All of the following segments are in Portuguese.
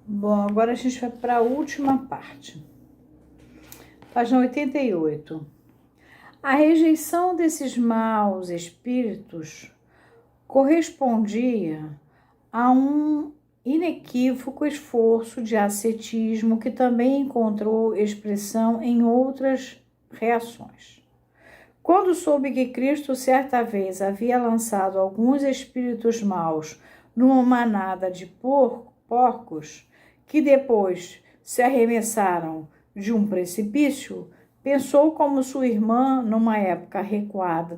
Bom, agora a gente vai para a última parte. Página 88. A rejeição desses maus espíritos correspondia a um inequívoco esforço de ascetismo que também encontrou expressão em outras reações. Quando soube que Cristo certa vez havia lançado alguns espíritos maus numa manada de porcos, que depois se arremessaram de um precipício, pensou como sua irmã, numa época recuada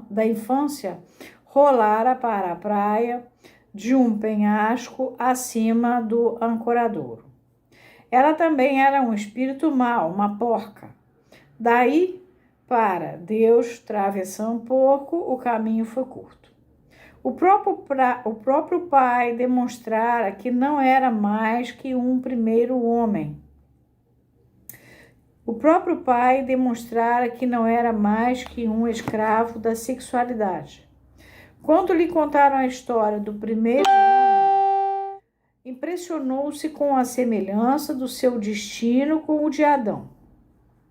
da infância, rolara para a praia de um penhasco acima do ancoradouro. Ela também era um espírito mau, uma porca. Daí para Deus, travessando um pouco, o caminho foi curto. O próprio pai demonstrara que não era mais que um primeiro homem. O próprio pai demonstrara que não era mais que um escravo da sexualidade. Quando lhe contaram a história do primeiro homem, impressionou-se com a semelhança do seu destino com o de Adão.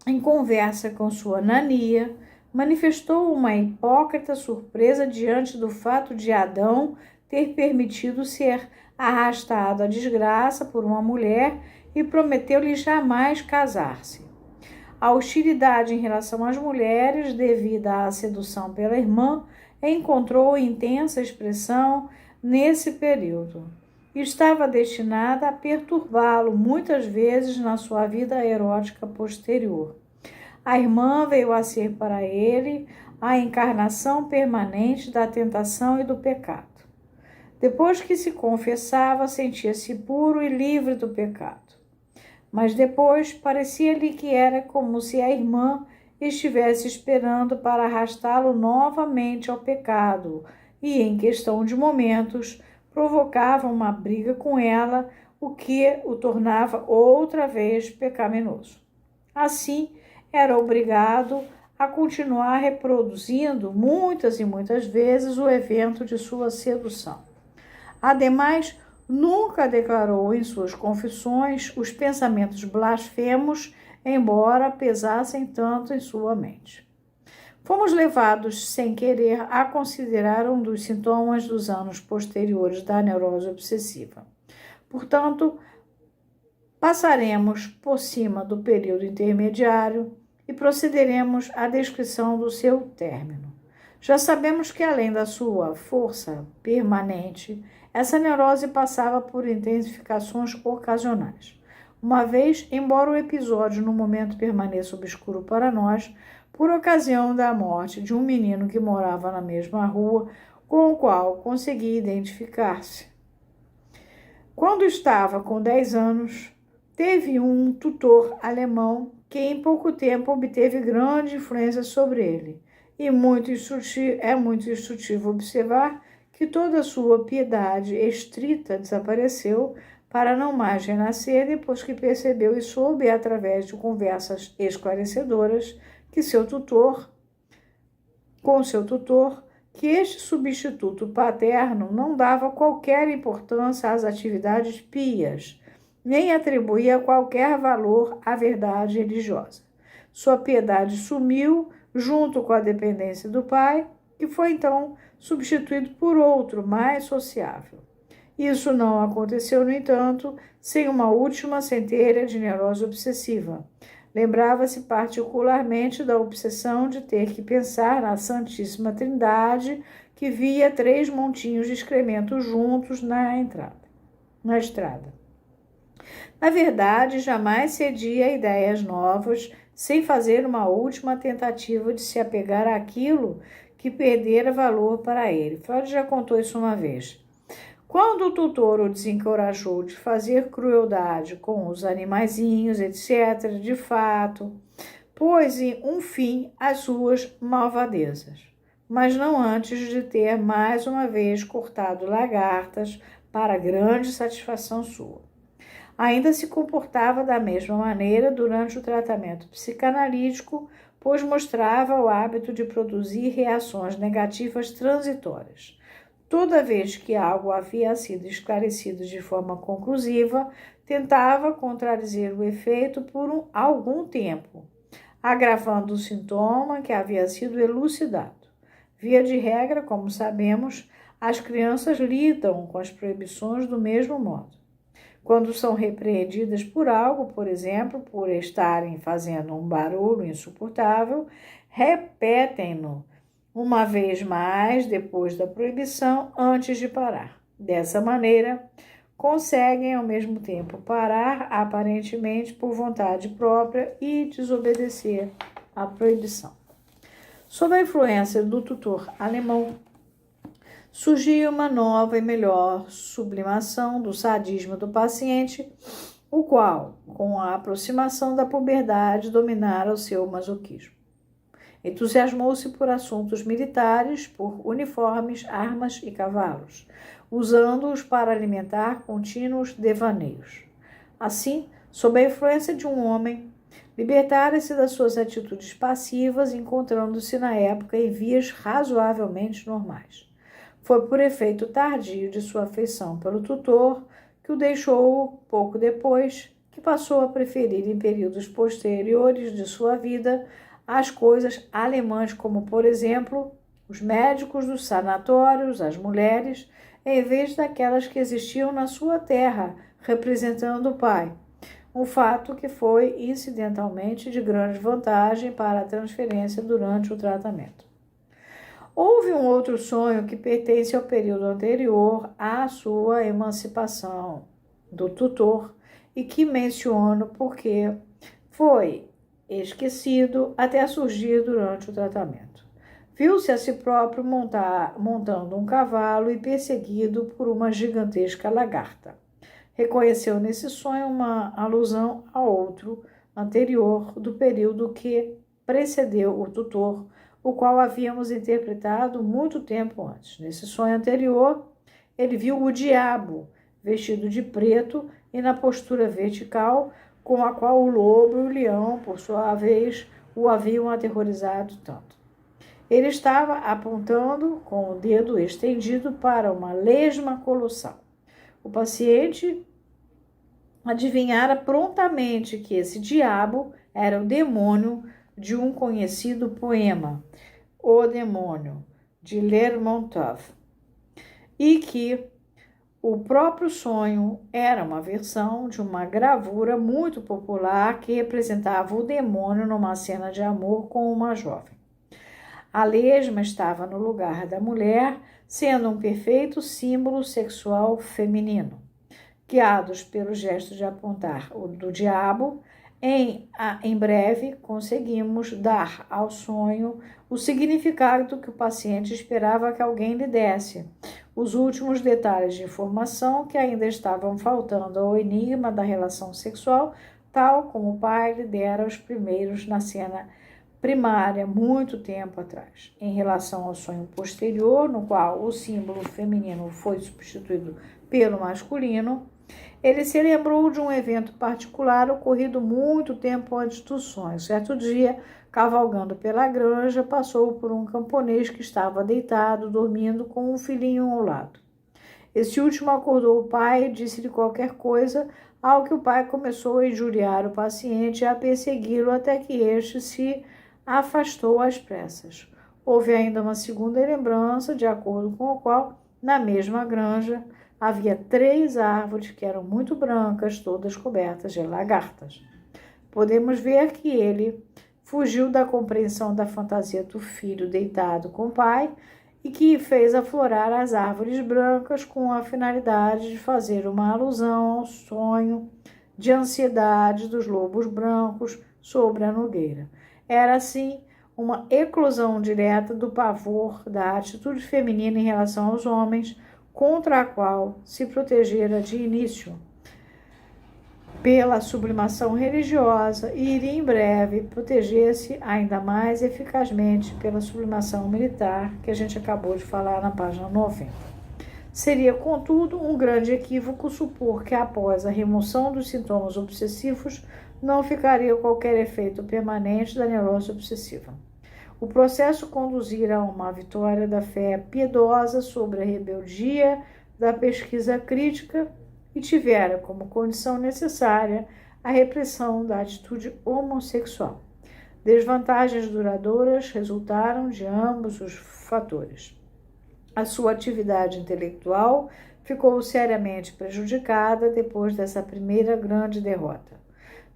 Em conversa com sua nania, manifestou uma hipócrita surpresa diante do fato de Adão ter permitido ser arrastado à desgraça por uma mulher e prometeu-lhe jamais casar-se. A hostilidade em relação às mulheres, devida à sedução pela irmã, encontrou intensa expressão nesse período. Estava destinada a perturbá-lo muitas vezes na sua vida erótica posterior. A irmã veio a ser para ele a encarnação permanente da tentação e do pecado. Depois que se confessava, sentia-se puro e livre do pecado. Mas depois parecia-lhe que era como se a irmã estivesse esperando para arrastá-lo novamente ao pecado e, em questão de momentos, provocava uma briga com ela, o que o tornava outra vez pecaminoso. Assim, era obrigado a continuar reproduzindo muitas e muitas vezes o evento de sua sedução. Ademais, nunca declarou em suas confissões os pensamentos blasfemos, embora pesassem tanto em sua mente. Fomos levados, sem querer, a considerar um dos sintomas dos anos posteriores da neurose obsessiva. Portanto, passaremos por cima do período intermediário e procederemos à descrição do seu término. Já sabemos que, além da sua força permanente, essa neurose passava por intensificações ocasionais. Uma vez, embora o episódio no momento permaneça obscuro para nós, por ocasião da morte de um menino que morava na mesma rua, com o qual consegui identificar-se. Quando estava com 10 anos, teve um tutor alemão que em pouco tempo obteve grande influência sobre ele. E é muito instrutivo observar que toda a sua piedade estrita desapareceu para não mais renascer depois que percebeu e soube, através de conversas esclarecedoras, com seu tutor, que este substituto paterno não dava qualquer importância às atividades pias, nem atribuía qualquer valor à verdade religiosa. Sua piedade sumiu junto com a dependência do pai, que foi então substituído por outro mais sociável. Isso não aconteceu, no entanto, sem uma última centelha de neurose obsessiva. Lembrava-se particularmente da obsessão de ter que pensar na Santíssima Trindade, que via 3 montinhos de excremento juntos na estrada. Na verdade, jamais cedia a ideias novas, sem fazer uma última tentativa de se apegar àquilo que perdera valor para ele. Freud já contou isso uma vez. Quando o tutor o desencorajou de fazer crueldade com os animaizinhos, etc., de fato, pôs um fim às suas malvadezas, mas não antes de ter mais uma vez cortado lagartas para grande satisfação sua. Ainda se comportava da mesma maneira durante o tratamento psicanalítico, pois mostrava o hábito de produzir reações negativas transitórias. Toda vez que algo havia sido esclarecido de forma conclusiva, tentava contradizer o efeito por algum tempo, agravando o sintoma que havia sido elucidado. Via de regra, como sabemos, as crianças lidam com as proibições do mesmo modo. Quando são repreendidas por algo, por exemplo, por estarem fazendo um barulho insuportável, repetem-no uma vez mais depois da proibição, antes de parar. Dessa maneira, conseguem ao mesmo tempo parar, aparentemente por vontade própria, e desobedecer à proibição. Sob a influência do tutor alemão, surgia uma nova e melhor sublimação do sadismo do paciente, o qual, com a aproximação da puberdade, dominara o seu masoquismo. Entusiasmou-se por assuntos militares, por uniformes, armas e cavalos, usando-os para alimentar contínuos devaneios. Assim, sob a influência de um homem, libertara-se das suas atitudes passivas, encontrando-se na época em vias razoavelmente normais. Foi por efeito tardio de sua afeição pelo tutor que o deixou pouco depois, que passou a preferir em períodos posteriores de sua vida as coisas alemãs, como, por exemplo, os médicos dos sanatórios, as mulheres, em vez daquelas que existiam na sua terra, representando o pai. Um fato que foi, incidentalmente, de grande vantagem para a transferência durante o tratamento. Houve um outro sonho que pertence ao período anterior à sua emancipação do tutor e que menciono porque foi esquecido até surgir durante o tratamento. Viu-se a si próprio montando um cavalo e perseguido por uma gigantesca lagarta. Reconheceu nesse sonho uma alusão a outro anterior do período que precedeu o tutor, o qual havíamos interpretado muito tempo antes. Nesse sonho anterior, ele viu o diabo vestido de preto e na postura vertical, com a qual o lobo e o leão, por sua vez, o haviam aterrorizado tanto. Ele estava apontando com o dedo estendido para uma lesma colossal. O paciente adivinhara prontamente que esse diabo era o demônio de um conhecido poema, O Demônio, de Lermontov, e que o próprio sonho era uma versão de uma gravura muito popular que representava o demônio numa cena de amor com uma jovem. A lesma estava no lugar da mulher, sendo um perfeito símbolo sexual feminino. Guiados pelo gesto de apontar o do diabo, em breve conseguimos dar ao sonho o significado que o paciente esperava que alguém lhe desse, os últimos detalhes de informação que ainda estavam faltando ao enigma da relação sexual, tal como o pai lhe dera os primeiros na cena primária, muito tempo atrás. Em relação ao sonho posterior, no qual o símbolo feminino foi substituído pelo masculino, ele se lembrou de um evento particular ocorrido muito tempo antes do sonho. Certo dia, cavalgando pela granja, passou por um camponês que estava deitado, dormindo, com um filhinho ao lado. Esse último acordou o pai e disse-lhe qualquer coisa, ao que o pai começou a injuriar o paciente e a persegui-lo até que este se afastou às pressas. Houve ainda uma segunda lembrança, de acordo com o qual, na mesma granja, havia 3 árvores que eram muito brancas, todas cobertas de lagartas. Podemos ver que ele fugiu da compreensão da fantasia do filho deitado com o pai e que fez aflorar as árvores brancas com a finalidade de fazer uma alusão ao sonho de ansiedade dos lobos brancos sobre a nogueira. Era, assim, uma eclosão direta do pavor da atitude feminina em relação aos homens, contra a qual se protegera de início pela sublimação religiosa e iria em breve proteger-se ainda mais eficazmente pela sublimação militar, que a gente acabou de falar na página 90. Seria, contudo, um grande equívoco supor que após a remoção dos sintomas obsessivos não ficaria qualquer efeito permanente da neurose obsessiva. O processo conduzira a uma vitória da fé piedosa sobre a rebeldia da pesquisa crítica e tivera como condição necessária a repressão da atitude homossexual. Desvantagens duradouras resultaram de ambos os fatores. A sua atividade intelectual ficou seriamente prejudicada depois dessa primeira grande derrota.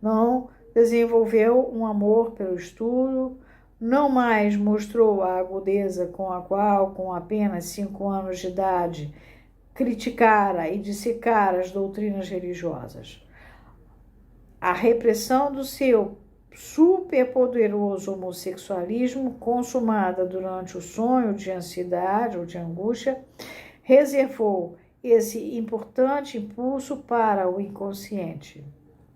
Não desenvolveu um amor pelo estudo, não mais mostrou a agudeza com a qual, com apenas 5 anos de idade, criticara e dissecara as doutrinas religiosas. A repressão do seu superpoderoso homossexualismo, consumada durante o sonho de ansiedade ou de angústia, reservou esse importante impulso para o inconsciente.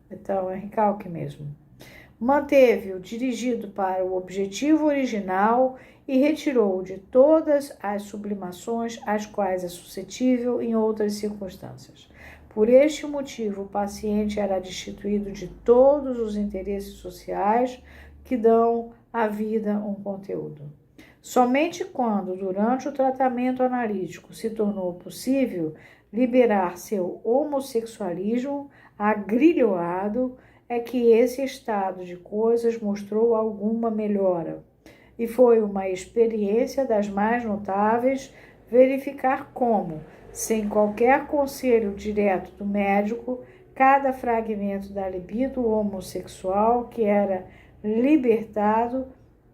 Então, é recalque mesmo. Manteve-o dirigido para o objetivo original e retirou-o de todas as sublimações às quais é suscetível em outras circunstâncias. Por este motivo, o paciente era destituído de todos os interesses sociais que dão à vida um conteúdo. Somente quando, durante o tratamento analítico, se tornou possível liberar seu homossexualismo agrilhoado, é que esse estado de coisas mostrou alguma melhora. E foi uma experiência das mais notáveis verificar como, sem qualquer conselho direto do médico, cada fragmento da libido homossexual que era libertado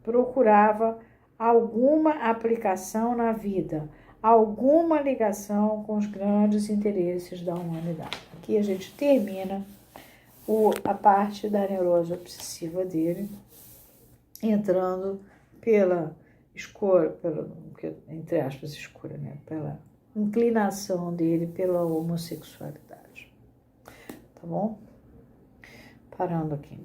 procurava alguma aplicação na vida, alguma ligação com os grandes interesses da humanidade. Aqui a gente termina a parte da neurose obsessiva dele, entrando pela escura, entre aspas, escura, né? Pela inclinação dele pela homossexualidade. Tá bom? Parando aqui.